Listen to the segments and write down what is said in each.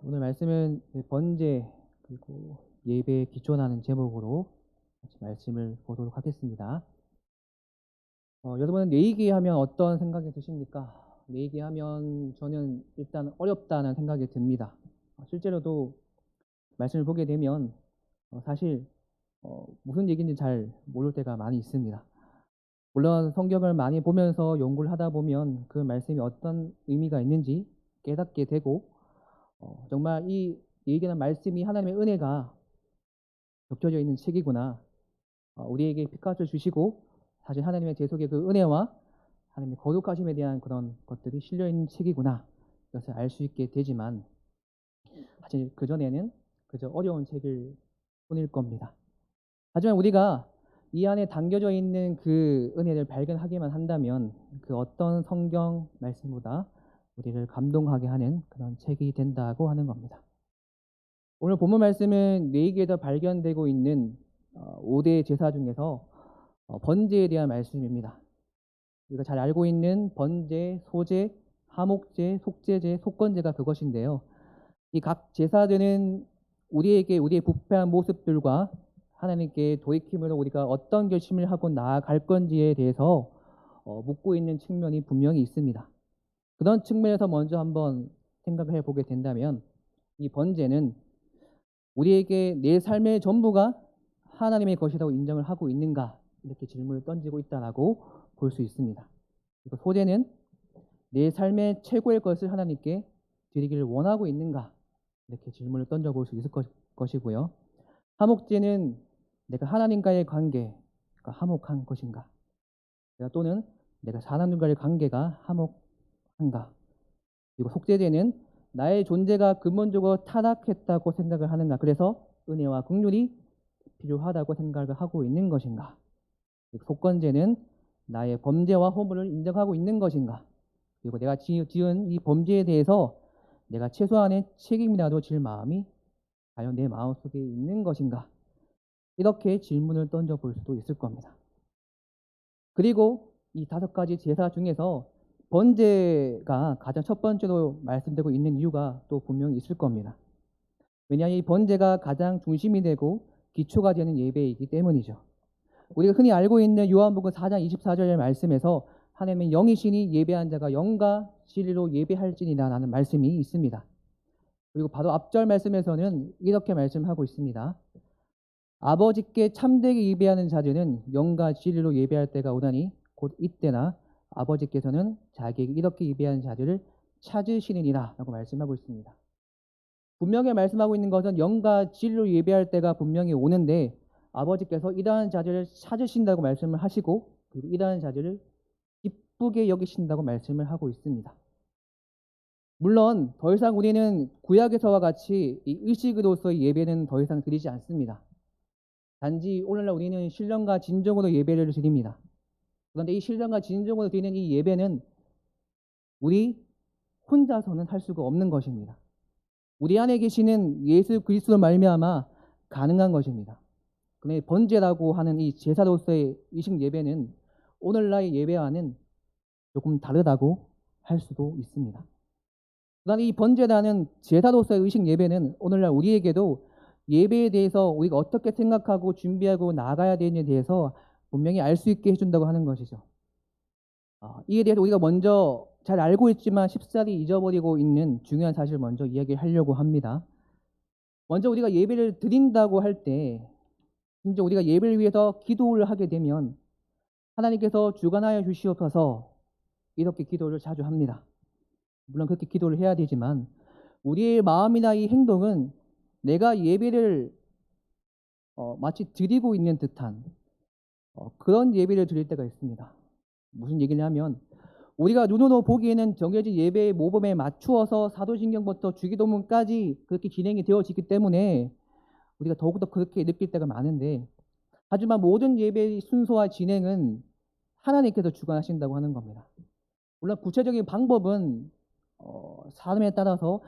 오늘 말씀은 번제 그리고 예배에 기초하는 제목으로 같이 말씀을 보도록 하겠습니다. 여러분은 레이기 하면 어떤 생각이 드십니까? 레이기 하면 저는 일단 어렵다는 생각이 듭니다. 실제로도 말씀을 보게 되면 사실 무슨 얘기인지 잘 모를 때가 많이 있습니다. 물론 성경을 많이 보면서 연구를 하다 보면 그 말씀이 어떤 의미가 있는지 깨닫게 되고 정말 이 얘기하는 말씀이 하나님의 은혜가 적혀져 있는 책이구나. 우리에게 피값을 주시고 사실 하나님의 제 속에 그 은혜와 하나님의 거룩하심에 대한 그런 것들이 실려 있는 책이구나. 이것을 알 수 있게 되지만 사실 그전에는 그저 어려운 책일 뿐일 겁니다. 하지만 우리가 이 안에 담겨져 있는 그 은혜를 발견하기만 한다면 그 어떤 성경 말씀보다 우리를 감동하게 하는 그런 책이 된다고 하는 겁니다. 오늘 본문 말씀은 레위기에서 발견되고 있는 5대 제사 중에서 번제에 대한 말씀입니다. 우리가 잘 알고 있는 번제, 소제, 하목제, 속제제, 속건제가 그것인데요. 이 각 제사들은 우리에게 우리의 부패한 모습들과 하나님께 돌이킴으로 우리가 어떤 결심을 하고 나아갈 건지에 대해서 묻고 있는 측면이 분명히 있습니다. 그런 측면에서 먼저 한번 생각해 보게 된다면 이 번제는 우리에게 내 삶의 전부가 하나님의 것이라고 인정을 하고 있는가 이렇게 질문을 던지고 있다라고 볼 수 있습니다. 그리고 소제는 내 삶의 최고의 것을 하나님께 드리기를 원하고 있는가 이렇게 질문을 던져볼 수 있을 것이고요. 화목제는 내가 하나님과의 관계가 화목한 것인가, 또는 내가 사람들과의 관계가 화목한가. 그리고 속죄제는 나의 존재가 근본적으로 타락했다고 생각을 하는가, 그래서 은혜와 긍휼이 필요하다고 생각을 하고 있는 것인가. 그리고 속건제는 나의 범죄와 허물을 인정하고 있는 것인가. 그리고 내가 지은 이 범죄에 대해서 내가 최소한의 책임이라도 질 마음이 과연 내 마음속에 있는 것인가. 이렇게 질문을 던져볼 수도 있을 겁니다. 그리고 이 5가지 제사 중에서 번제가 가장 첫 번째로 말씀되고 있는 이유가 또 분명히 있을 겁니다. 왜냐하면 이 번제가 가장 중심이 되고 기초가 되는 예배이기 때문이죠. 우리가 흔히 알고 있는 요한복음 4장 24절의 말씀에서 하나님의 영이시니 예배한 자가 영과 진리로 예배할지니라는 말씀이 있습니다. 그리고 바로 앞절 말씀에서는 이렇게 말씀하고 있습니다. 아버지께 참되게 예배하는 자들은 영과 진리로 예배할 때가 오다니 곧 이때나 아버지께서는 자기에게 이렇게 예배하는 자들을 찾으시느니라 라고 말씀하고 있습니다. 분명히 말씀하고 있는 것은 영과 진리로 예배할 때가 분명히 오는데 아버지께서 이러한 자들을 찾으신다고 말씀을 하시고, 그리고 이러한 자들을 기쁘게 여기신다고 말씀을 하고 있습니다. 물론 더 이상 우리는 구약에서와 같이 이 의식으로서의 예배는 더 이상 드리지 않습니다. 단지 오늘날 우리는 신령과 진정으로 예배를 드립니다. 그런데 이 신령과 진정으로 드리는 이 예배는 우리 혼자서는 할 수가 없는 것입니다. 우리 안에 계시는 예수 그리스도로 말미암아 가능한 것입니다. 그런데 번제라고 하는 이 제사로서의 의식 예배는 오늘날의 예배와는 조금 다르다고 할 수도 있습니다. 그러나 이 번제라는 제사로서의 의식 예배는 오늘날 우리에게도 예배에 대해서 우리가 어떻게 생각하고 준비하고 나아가야 되는지에 대해서 분명히 알 수 있게 해준다고 하는 것이죠. 이에 대해서 우리가 먼저 잘 알고 있지만 쉽사리 잊어버리고 있는 중요한 사실을 먼저 이야기하려고 합니다. 먼저 우리가 예배를 드린다고 할 때, 심지어 우리가 예배를 위해서 기도를 하게 되면 하나님께서 주관하여 주시옵소서 이렇게 기도를 자주 합니다. 물론 그렇게 기도를 해야 되지만 우리의 마음이나 이 행동은 내가 예배를 마치 드리고 있는 듯한 그런 예배를 드릴 때가 있습니다. 무슨 얘기를 하면 우리가 눈으로 보기에는 정해진 예배의 모범에 맞추어서 사도신경부터 주기도문까지 그렇게 진행이 되어지기 때문에 우리가 더욱더 그렇게 느낄 때가 많은데, 하지만 모든 예배의 순서와 진행은 하나님께서 주관하신다고 하는 겁니다. 물론 구체적인 방법은 사람에 따라서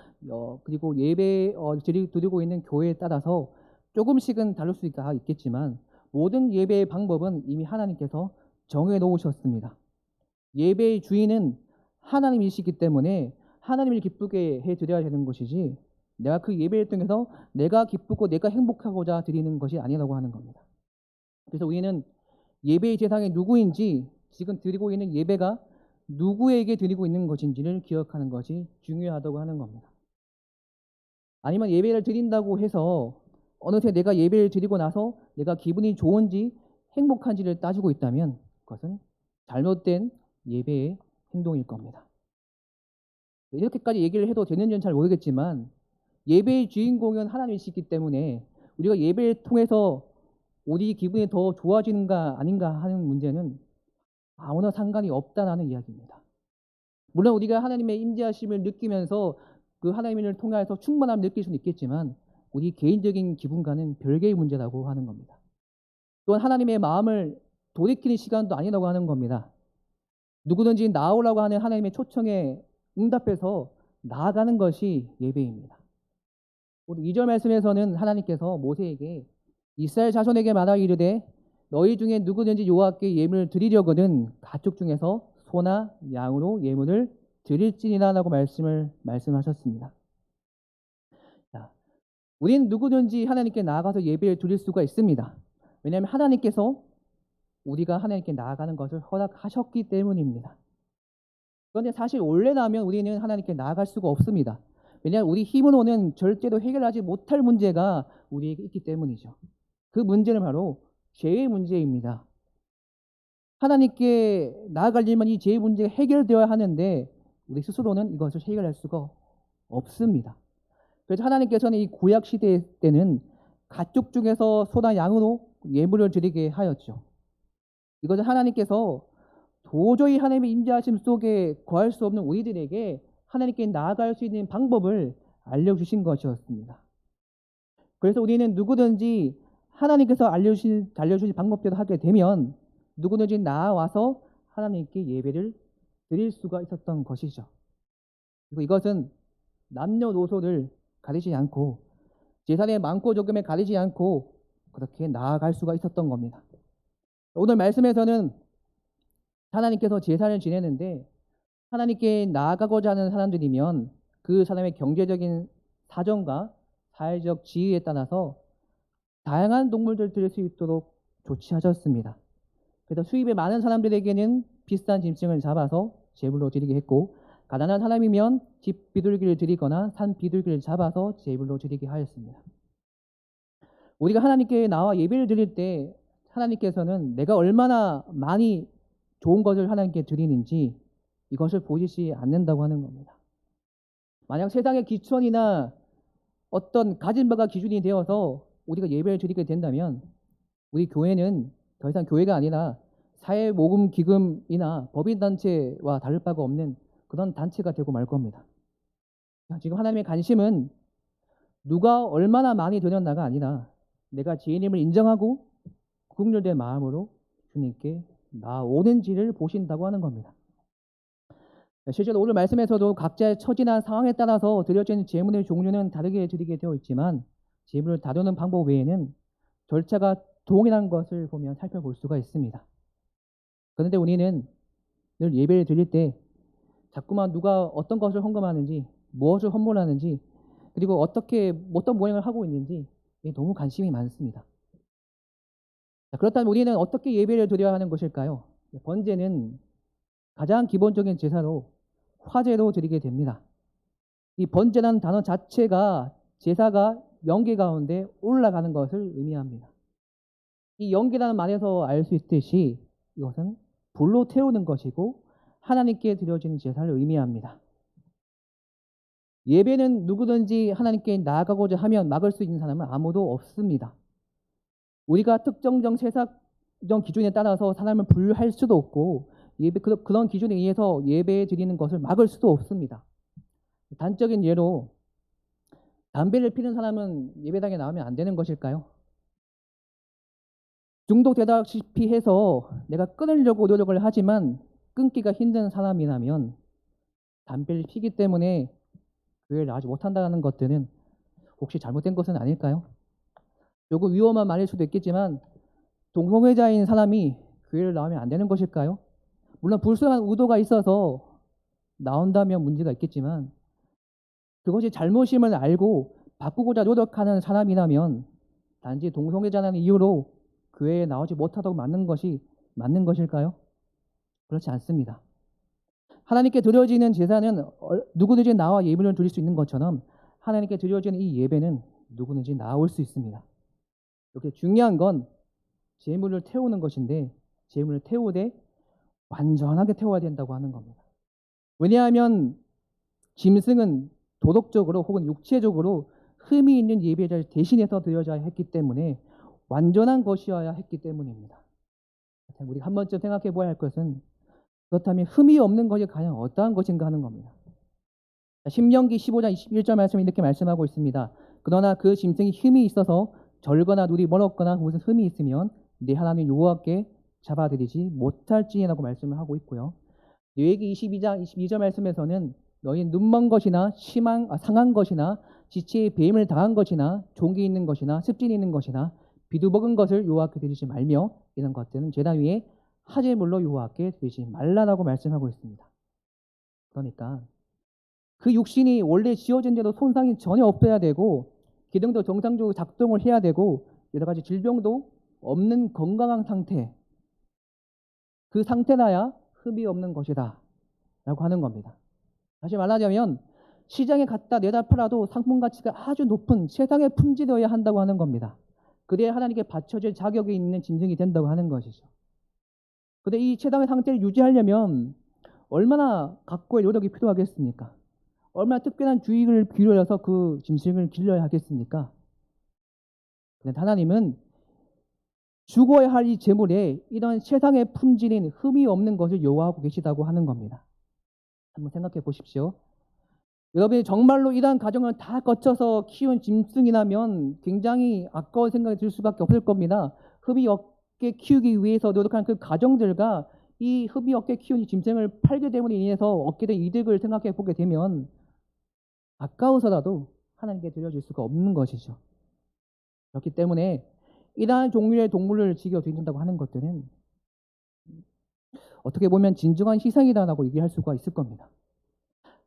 그리고 예배 드리고 있는 교회에 따라서 조금씩은 다를 수가 있겠지만 모든 예배의 방법은 이미 하나님께서 정해 놓으셨습니다. 예배의 주인은 하나님이시기 때문에 하나님을 기쁘게 해드려야 되는 것이지 내가 그 예배를 통해서 내가 기쁘고 내가 행복하고자 드리는 것이 아니라고 하는 겁니다. 그래서 우리는 예배의 대상이 누구인지, 지금 드리고 있는 예배가 누구에게 드리고 있는 것인지를 기억하는 것이 중요하다고 하는 겁니다. 아니면 예배를 드린다고 해서 어느새 내가 예배를 드리고 나서 내가 기분이 좋은지 행복한지를 따지고 있다면 그것은 잘못된 예배의 행동일 겁니다. 이렇게까지 얘기를 해도 되는지는 잘 모르겠지만 예배의 주인공은 하나님이시기 때문에 우리가 예배를 통해서 우리 기분이 더 좋아지는가 아닌가 하는 문제는 아무나 상관이 없다라는 이야기입니다. 물론 우리가 하나님의 임재하심을 느끼면서 그 하나님을 통해서 충만함을 느낄 수는 있겠지만 우리 개인적인 기분과는 별개의 문제라고 하는 겁니다. 또한 하나님의 마음을 돌이키는 시간도 아니라고 하는 겁니다. 누구든지 나오라고 하는 하나님의 초청에 응답해서 나아가는 것이 예배입니다. 2절 말씀에서는 하나님께서 모세에게 이스라엘 자손에게 말하 이르되 너희 중에 누구든지 여호와께 예물을 드리려거든 가축 중에서 소나 양으로 예물을 드릴지니라라고 말씀하셨습니다. 자, 우리는 누구든지 하나님께 나아가서 예배를 드릴 수가 있습니다. 왜냐하면 하나님께서 우리가 하나님께 나아가는 것을 허락하셨기 때문입니다. 그런데 사실 원래라면 우리는 하나님께 나아갈 수가 없습니다. 왜냐하면 우리 힘으로는 절대로 해결하지 못할 문제가 우리에게 있기 때문이죠. 그 문제는 바로 죄의 문제입니다. 하나님께 나아가려면 이 죄의 문제가 해결되어야 하는데 우리 스스로는 이것을 해결할 수가 없습니다. 그래서 하나님께서는 이 구약 시대 때는 가축 중에서 소나 양으로 예물을 드리게 하였죠. 이것은 하나님께서 도저히 하나님의 임재하심 속에 거할 수 없는 우리들에게 하나님께 나아갈 수 있는 방법을 알려주신 것이었습니다. 그래서 우리는 누구든지 하나님께서 알려주신 방법대로 하게 되면 누구든지 나와서 하나님께 예배를 드릴 수가 있었던 것이죠. 그리고 이것은 남녀노소를 가리지 않고 재산의 많고 적음에 가리지 않고 그렇게 나아갈 수가 있었던 겁니다. 오늘 말씀에서는 하나님께서 제사를 지내는데 하나님께 나아가고자 하는 사람들이면 그 사람의 경제적인 사정과 사회적 지위에 따라서 다양한 동물들을 드릴 수 있도록 조치하셨습니다. 그래서 수입이 많은 사람들에게는 비싼 짐승을 잡아서 제물로 드리게 했고 가난한 사람이면 집 비둘기를 드리거나 산 비둘기를 잡아서 제물로 드리게 하였습니다. 우리가 하나님께 나와 예배를 드릴 때 하나님께서는 내가 얼마나 많이 좋은 것을 하나님께 드리는지 이것을 보시지 않는다고 하는 겁니다. 만약 세상의 기천이나 어떤 가진 바가 기준이 되어서 우리가 예배를 드리게 된다면 우리 교회는 더 이상 교회가 아니라 사회모금기금이나 법인단체와 다를 바가 없는 그런 단체가 되고 말 겁니다. 지금 하나님의 관심은 누가 얼마나 많이 드렸나가 아니라 내가 죄인임을 인정하고 긍휼된 마음으로 주님께 나오는지를 보신다고 하는 겁니다. 실제로 오늘 말씀에서도 각자의 처지나 상황에 따라서 드려지는 제물의 종류는 다르게 드리게 되어 있지만 제물을 다루는 방법 외에는 절차가 동일한 것을 보면 살펴볼 수가 있습니다. 그런데 우리는 늘 예배를 드릴 때 자꾸만 누가 어떤 것을 헌금하는지 무엇을 헌물하는지 그리고 어떤 모양을 하고 있는지 너무 관심이 많습니다. 그렇다면 우리는 어떻게 예배를 드려야 하는 것일까요? 번제는 가장 기본적인 제사로 화제로 드리게 됩니다. 이 번제라는 단어 자체가 제사가 연기 가운데 올라가는 것을 의미합니다. 이 연기라는 말에서 알 수 있듯이 이것은 불로 태우는 것이고 하나님께 드려지는 제사를 의미합니다. 예배는 누구든지 하나님께 나아가고자 하면 막을 수 있는 사람은 아무도 없습니다. 우리가 특정적 세상적 기준에 따라서 사람을 분류할 수도 없고 그런 기준에 의해서 예배 드리는 것을 막을 수도 없습니다. 단적인 예로 담배를 피는 사람은 예배당에 나오면 안 되는 것일까요? 중독되다시피 해서 내가 끊으려고 노력을 하지만 끊기가 힘든 사람이라면 담배를 피기 때문에 교회를 나가지 못한다는 것들은 혹시 잘못된 것은 아닐까요? 조금 위험한 말일 수도 있겠지만 동성애자인 사람이 교회를 나오면 안 되는 것일까요? 물론 불순한 의도가 있어서 나온다면 문제가 있겠지만 그것이 잘못임을 알고 바꾸고자 노력하는 사람이라면 단지 동성애자라는 이유로 교회에 나오지 못하도록 맞는 것일까요? 그렇지 않습니다. 하나님께 드려지는 제사는 누구든지 나와 예배를 드릴 수 있는 것처럼 하나님께 드려지는 이 예배는 누구든지 나올 수 있습니다. 이렇게 중요한 건 제물을 태우는 것인데 제물을 태우되 완전하게 태워야 된다고 하는 겁니다. 왜냐하면 짐승은 도덕적으로 혹은 육체적으로 흠이 있는 예배를 대신해서 드려져야 했기 때문에 완전한 것이어야 했기 때문입니다. 우리가 한 번쯤 생각해 보아야 할 것은 그렇다면 흠이 없는 것이 과연 어떠한 것인가 하는 겁니다. 신명기 15장 21절 말씀이 이렇게 말씀하고 있습니다. 그러나 그 짐승이 흠이 있어서 절거나 눈이 멀었거나 무슨 흠이 있으면 네 하나님 여호와께 잡아들이지 못할지라고 말씀을 하고 있고요. 레위기 22장 22절 말씀에서는 너희 눈먼 것이나 상한 것이나 지체에 배임을 당한 것이나 종기 있는 것이나 습진이 있는 것이나 비두먹은 것을 여호와께 드리지 말며 이런 것들은 제단 위에 화제물로 여호와께 드리지 말라라고 말씀하고 있습니다. 그러니까 그 육신이 원래 지어진 대로 손상이 전혀 없어야 되고 기능도 정상적으로 작동을 해야 되고 여러 가지 질병도 없는 건강한 상태, 그 상태나야 흠이 없는 것이다 라고 하는 겁니다. 다시 말하자면 시장에 갖다 내다 팔아도 상품 가치가 아주 높은 세상에 품질되어야 한다고 하는 겁니다. 그래야 하나님께 바쳐질 자격이 있는 짐승이 된다고 하는 것이죠. 그런데 이 세상의 상태를 유지하려면 얼마나 각고의 노력이 필요하겠습니까? 얼마나 특별한 주의를 기울여서 그 짐승을 길러야 하겠습니까? 그런데 하나님은 죽어야 할 이 제물에 이런 세상의 품질인 흠이 없는 것을 요구하고 계시다고 하는 겁니다. 한번 생각해 보십시오. 여러분이 정말로 이러한 과정을 다 거쳐서 키운 짐승이라면 굉장히 아까운 생각이 들 수밖에 없을 겁니다. 흡이 없게 키우기 위해서 노력한 그 과정들과 이 흡이 없게 키운 이 짐승을 팔게 됨으로 인해서 얻게 된 이득을 생각해 보게 되면 아까워서라도 하나님께 드려질 수가 없는 것이죠. 그렇기 때문에 이러한 종류의 동물을 즐겨 드린다고 하는 것들은 어떻게 보면 진정한 희생이다라고 얘기할 수가 있을 겁니다.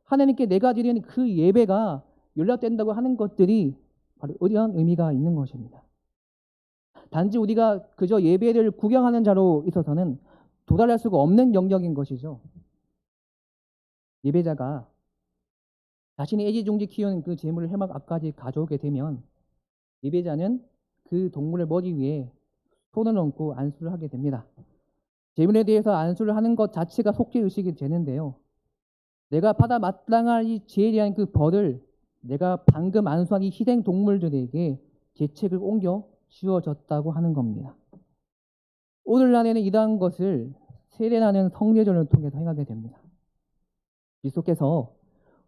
하나님께 내가 드리는 그 예배가 연락된다고 하는 것들이 바로 이러한 의미가 있는 것입니다. 단지 우리가 그저 예배를 구경하는 자로 있어서는 도달할 수가 없는 영역인 것이죠. 예배자가 자신이 애지중지 키운 그 재물을 해막 앞까지 가져오게 되면 예배자는 그 동물을 머리 위에 손을 얹고 안수를 하게 됩니다. 재물에 대해서 안수를 하는 것 자체가 속죄의식이 되는데요. 내가 받아 마땅할 이 죄에 대한 그 벌을 내가 방금 안수한 이 희생 동물들에게 죄책을 옮겨 씌워졌다고 하는 겁니다. 오늘날에는 이러한 것을 세례나는 성례절을 통해서 행하게 됩니다. 그리스도께서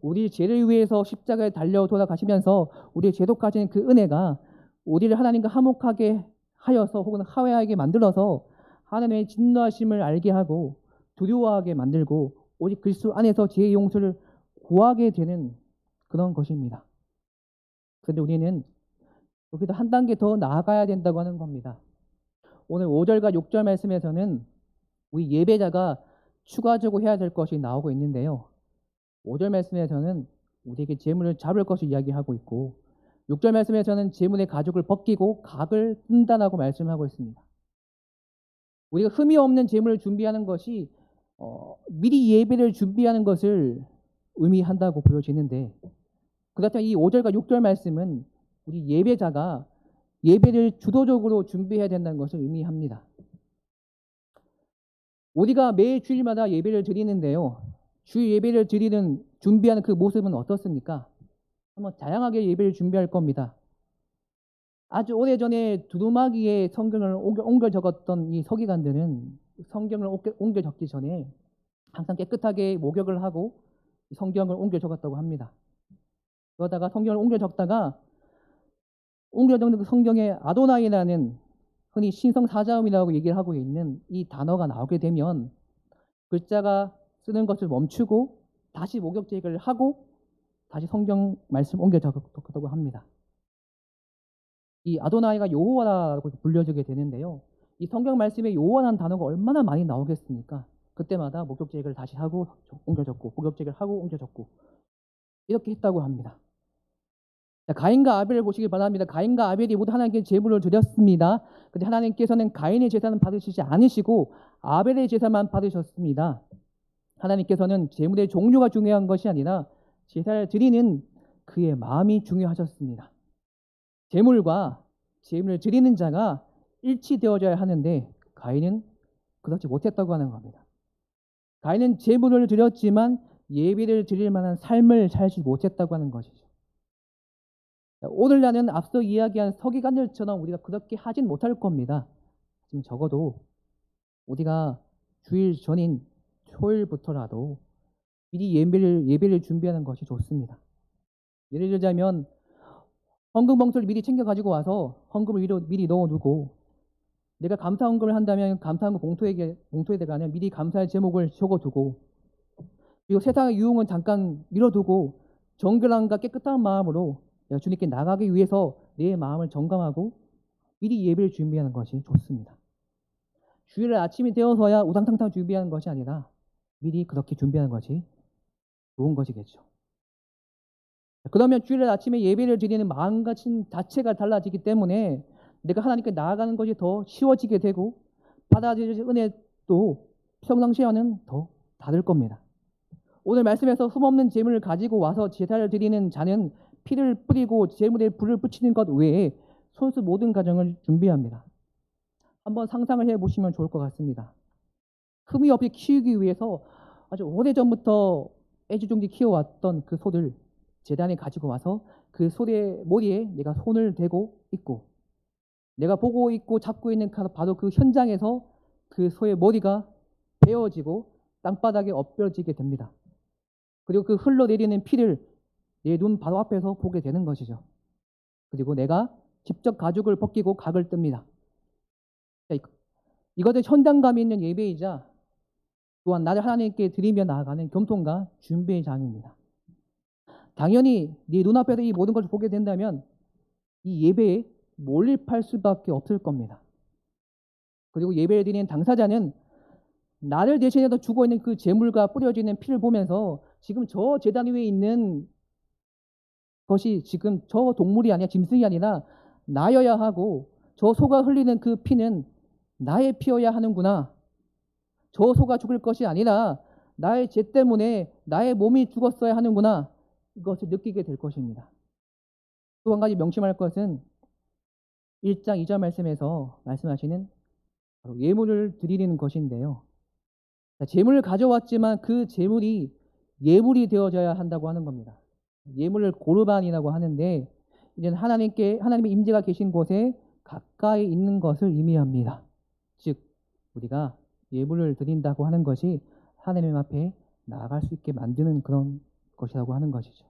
우리 죄를 위해서 십자가에 달려 돌아가시면서 우리의 죄도 가진 그 은혜가 우리를 하나님과 화목하게 하여서 혹은 화해하게 만들어서 하나님의 진노하심을 알게 하고 두려워하게 만들고 오직 그리스도 안에서 죄의 용서를 구하게 되는 그런 것입니다. 그런데 우리는 여기서 한 단계 더 나아가야 된다고 하는 겁니다. 오늘 5절과 6절 말씀에서는 우리 예배자가 추가적으로 해야 될 것이 나오고 있는데요. 5절 말씀에서는 우리에게 재물을 잡을 것을 이야기하고 있고 6절 말씀에서는 재물의 가죽을 벗기고 각을 뜬다라고 말씀하고 있습니다. 우리가 흠이 없는 재물을 준비하는 것이 미리 예배를 준비하는 것을 의미한다고 보여지는데 그렇다면 이 5절과 6절 말씀은 우리 예배자가 예배를 주도적으로 준비해야 된다는 것을 의미합니다. 우리가 매일 주일마다 예배를 드리는데요. 주일 예배를 준비하는 그 모습은 어떻습니까? 한번 다양하게 예배를 준비할 겁니다. 아주 오래전에 두루마기에 성경을 옮겨 적었던 이 서기관들은 성경을 옮겨 적기 전에 항상 깨끗하게 목욕을 하고 성경을 옮겨 적었다고 합니다. 그러다가 성경을 옮겨 적다가 옮겨 적는 그 성경에 아도나이라는 흔히 신성 사자음이라고 얘기를 하고 있는 이 단어가 나오게 되면 글자가 쓰는 것을 멈추고 다시 목욕 제거를 하고 다시 성경 말씀 옮겨 적었다고 합니다. 이 아도나이가 여호와라고 불려지게 되는데요. 이 성경 말씀에 여호와라는 단어가 얼마나 많이 나오겠습니까? 그때마다 목욕 제거를 다시 하고 옮겨 적고 목욕 제거를 하고 옮겨 적고 이렇게 했다고 합니다. 자, 가인과 아벨을 보시길 바랍니다. 가인과 아벨이 모두 하나님께 제물을 드렸습니다. 근데 하나님께서는 가인의 제사는 받으시지 않으시고 아벨의 제사만 받으셨습니다. 하나님께서는 제물의 종류가 중요한 것이 아니라 제사를 드리는 그의 마음이 중요하셨습니다. 제물과 제물을 드리는 자가 일치되어져야 하는데 가인은 그렇지 못했다고 하는 겁니다. 가인은 제물을 드렸지만 예배를 드릴 만한 삶을 살지 못했다고 하는 것이죠. 오늘날은 앞서 이야기한 서기관들처럼 우리가 그렇게 하진 못할 겁니다. 지금 적어도 우리가 주일 전인 토요일부터라도 미리 예배를 준비하는 것이 좋습니다. 예를 들자면 헌금 봉투를 미리 챙겨 가지고 와서 헌금을 미리 넣어두고, 내가 감사 헌금을 한다면 감사 헌금 봉투에다가 미리 감사의 제목을 적어두고, 그리고 세상의 유흥은 잠깐 미뤄두고 정결함과 깨끗한 마음으로 내가 주님께 나가기 위해서 내 마음을 정감하고 미리 예배를 준비하는 것이 좋습니다. 주일 아침이 되어서야 우당탕탕 준비하는 것이 아니라 미리 그렇게 준비하는 것이 좋은 것이겠죠. 그러면 주일 아침에 예배를 드리는 마음가짐 자체가 달라지기 때문에 내가 하나님께 나아가는 것이 더 쉬워지게 되고 받아들일 은혜도 평상시와는 더 다를 겁니다. 오늘 말씀에서 흠없는 제물을 가지고 와서 제사를 드리는 자는 피를 뿌리고 제물에 불을 붙이는 것 외에 손수 모든 과정을 준비합니다. 한번 상상을 해보시면 좋을 것 같습니다. 흠이 없이 키우기 위해서 아주 오래전부터 애지중지 키워왔던 그 소를 제단에 가지고 와서 그 소의 머리에 내가 손을 대고 있고, 내가 보고 있고 잡고 있는 바로 그 현장에서 그 소의 머리가 베어지고 땅바닥에 엎혀지게 됩니다. 그리고 그 흘러내리는 피를 내 눈 바로 앞에서 보게 되는 것이죠. 그리고 내가 직접 가죽을 벗기고 각을 뜹니다. 이것은 현장감이 있는 예배이자 또한 나를 하나님께 드리며 나아가는 겸손과 준비의 장입니다. 당연히 네 눈앞에서 이 모든 것을 보게 된다면 이 예배에 몰입할 수밖에 없을 겁니다. 그리고 예배를 드리는 당사자는 나를 대신해서 주고 있는 그 제물과 뿌려지는 피를 보면서 지금 저 제단 위에 있는 것이 지금 저 동물이 아니라 짐승이 아니라 나여야 하고, 저 소가 흘리는 그 피는 나의 피여야 하는구나. 저 소가 죽을 것이 아니라 나의 죄 때문에 나의 몸이 죽었어야 하는구나. 이것을 느끼게 될 것입니다. 또 한 가지 명심할 것은 1장 2절 말씀에서 말씀하시는 바로 예물을 드리는 것인데요. 제물을 가져왔지만 그 제물이 예물이 되어져야 한다고 하는 겁니다. 예물을 고르반이라고 하는데, 이제는 하나님의 임재가 계신 곳에 가까이 있는 것을 의미합니다. 즉 우리가 예물을 드린다고 하는 것이 하나님 앞에 나아갈 수 있게 만드는 그런 것이라고 하는 것이죠.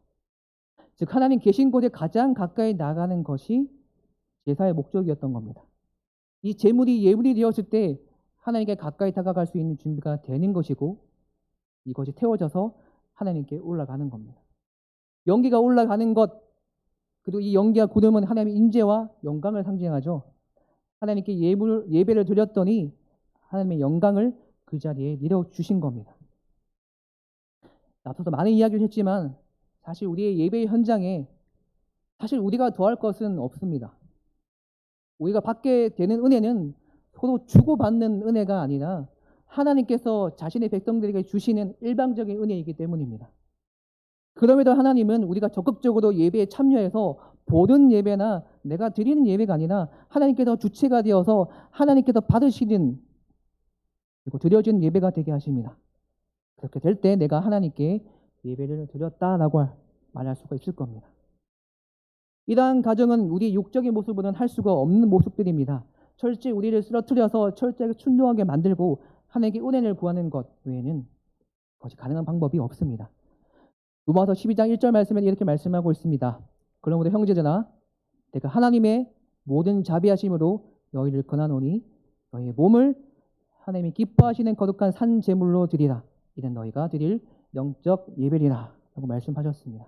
즉 하나님 계신 곳에 가장 가까이 나가는 것이 제사의 목적이었던 겁니다. 이 제물이 예물이 되었을 때 하나님께 가까이 다가갈 수 있는 준비가 되는 것이고, 이것이 태워져서 하나님께 올라가는 겁니다. 연기가 올라가는 것, 그리고 이 연기와 구름은 하나님의 인재와 영광을 상징하죠. 하나님께 예배를 드렸더니 하나님의 영광을 그 자리에 내려주신 겁니다. 앞서서 많은 이야기를 했지만 사실 우리의 예배 현장에 사실 우리가 더할 것은 없습니다. 우리가 받게 되는 은혜는 서로 주고받는 은혜가 아니라 하나님께서 자신의 백성들에게 주시는 일방적인 은혜이기 때문입니다. 그럼에도 하나님은 우리가 적극적으로 예배에 참여해서 보는 예배나 내가 드리는 예배가 아니라 하나님께서 주체가 되어서 하나님께서 받으시는 그리고 드려진 예배가 되게 하십니다. 그렇게 될 때 내가 하나님께 예배를 드렸다라고 말할 수가 있을 겁니다. 이러한 가정은 우리 육적인 모습으로는 할 수가 없는 모습들입니다. 철저히 우리를 쓰러뜨려서 철저하게 순종하게 만들고 하나님께 은혜를 구하는 것 외에는 그것이 가능한 방법이 없습니다. 로마서 12장 1절 말씀에 이렇게 말씀하고 있습니다. 그러므로 형제들아 내가 하나님의 모든 자비하심으로 너희를 권하노니 너희의 몸을 하나님이 기뻐하시는 거룩한 산 제물로 드리라. 이는 너희가 드릴 영적 예배리라 라고 말씀하셨습니다.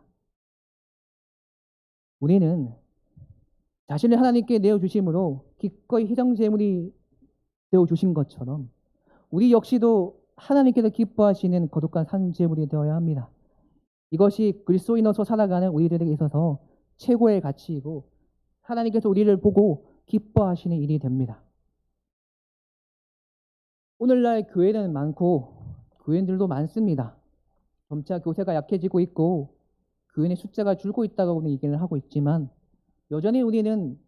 우리는 자신을 하나님께 내어주심으로 기꺼이 희생 제물이 되어주신 것처럼 우리 역시도 하나님께서 기뻐하시는 거룩한 산 제물이 되어야 합니다. 이것이 그리스도인으로서 살아가는 우리들에게 있어서 최고의 가치이고 하나님께서 우리를 보고 기뻐하시는 일이 됩니다. 오늘날 교회는 많고 교인들도 많습니다. 점차 교세가 약해지고 있고 교인의 숫자가 줄고 있다고 얘기를 하고 있지만 여전히 우리는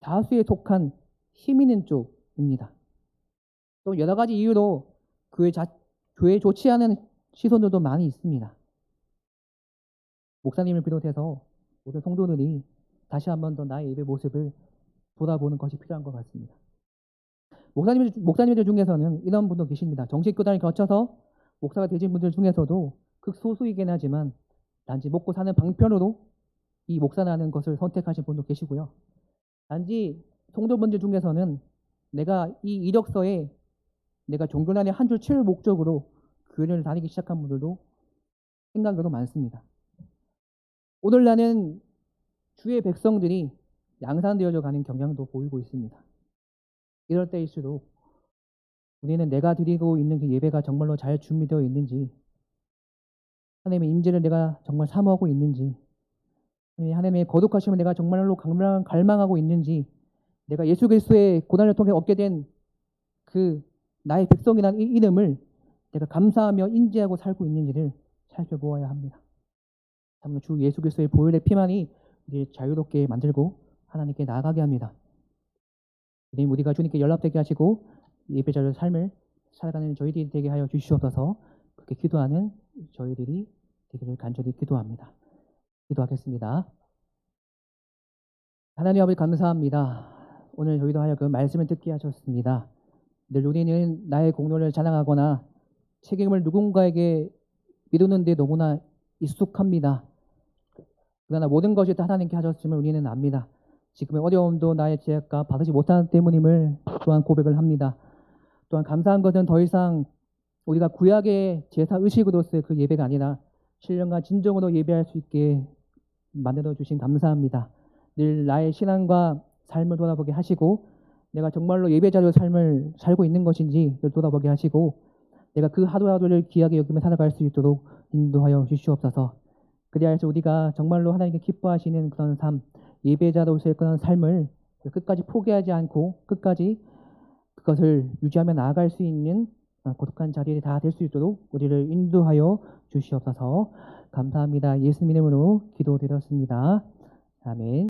다수에 속한 힘 있는 쪽입니다. 또 여러 가지 이유로 교회에 좋지 않은 시선들도 많이 있습니다. 목사님을 비롯해서 모든 성도들이 다시 한 번 더 나의 예배 모습을 돌아보는 것이 필요한 것 같습니다. 목사님들 중에서는 이런 분도 계십니다. 정식 교단을 거쳐서 목사가 되신 분들 중에서도 극소수이긴 하지만 단지 먹고 사는 방편으로 이 목사라는 것을 선택하신 분도 계시고요. 단지 성도분들 중에서는 내가 이 이력서에 내가 종교란에 한 줄 채울 목적으로 교회를 다니기 시작한 분들도 생각으로 많습니다. 오늘날은 주의 백성들이 양산되어져 가는 경향도 보이고 있습니다. 이럴 때일수록 우리는 내가 드리고 있는 그 예배가 정말로 잘 준비되어 있는지, 하나님의 임재를 내가 정말 사모하고 있는지, 하나님의 거룩하심을 내가 정말로 갈망하고 있는지, 내가 예수 그리스도의 고난을 통해 얻게 된 그 나의 백성이라는 이름을 내가 감사하며 인지하고 살고 있는지를 살펴보아야 합니다. 참으로 주 예수 그리스도의 보혈의 피만이 우리를 자유롭게 만들고 하나님께 나아가게 합니다. 우리가 주님께 연락되게 하시고 예배자의 삶을 살아가는 저희들이 되게 하여 주시옵소서. 그렇게 기도하는 저희들이 되기를 간절히 기도합니다. 기도하겠습니다. 하나님 아버지 감사합니다. 오늘 저희도 하여금 말씀을 듣게 하셨습니다. 늘 우리는 나의 공로를 자랑하거나 책임을 누군가에게 미루는데 너무나 익숙합니다. 그러나 모든 것이 다 하나님께 하셨음을 우리는 압니다. 지금의 어려움도 나의 죄악과 받지 못하는 때문임을 또한 고백을 합니다. 또한 감사한 것은 더 이상 우리가 구약의 제사 의식으로서의 그 예배가 아니라 신령과 진정으로 예배할 수 있게 만들어 주신 감사합니다. 늘 나의 신앙과 삶을 돌아보게 하시고 내가 정말로 예배자로 삶을 살고 있는 것인지 돌아보게 하시고 내가 그 하루하루를 귀하게 여기며 살아갈 수 있도록 인도하여 주시옵소서. 그리하여서 우리가 정말로 하나님께 기뻐하시는 그런 삶, 예배자로서의 그런 삶을 끝까지 포기하지 않고 끝까지 그것을 유지하며 나아갈 수 있는 고독한 자리에 다 될 수 있도록 우리를 인도하여 주시옵소서. 감사합니다. 예수님 이름으로 기도드렸습니다. 아멘.